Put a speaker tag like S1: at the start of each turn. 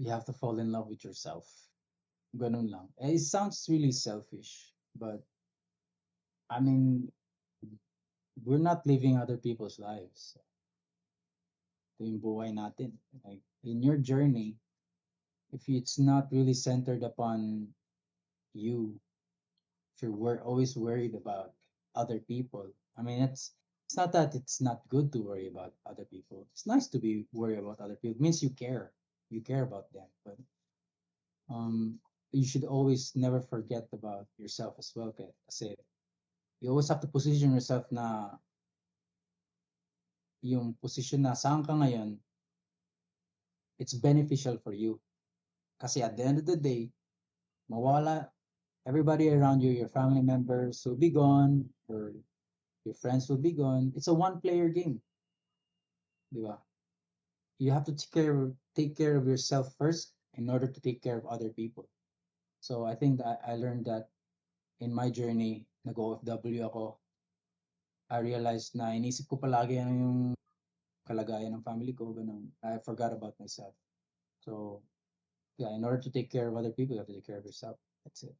S1: You have to fall in love with yourself. Ganun lang. It sounds really selfish, but I mean, we're not living other people's lives. Ito yung buhay natin. Like, in your journey, if it's not really centered upon you, if you're always worried about other people, I mean, it's not that it's not good to worry about other people. It's nice to be worried about other people. It means you care about them. But um, you should always never forget about yourself as well. Kasi you always have to position yourself na yung position na saan ka ngayon, it's beneficial for you. Kasi at the end of the day, mawala, everybody around you, your family members will be gone, or your friends will be gone. It's a one-player game, di ba? You have to take care of yourself first in order to take care of other people. So I think that I learned that in my journey, nag-OFW ako, I realized na inisip ko palagi ano yung kalagayan ng family ko, ganun. I forgot about myself. So yeah, in order to take care of other people, you have to take care of yourself. That's it.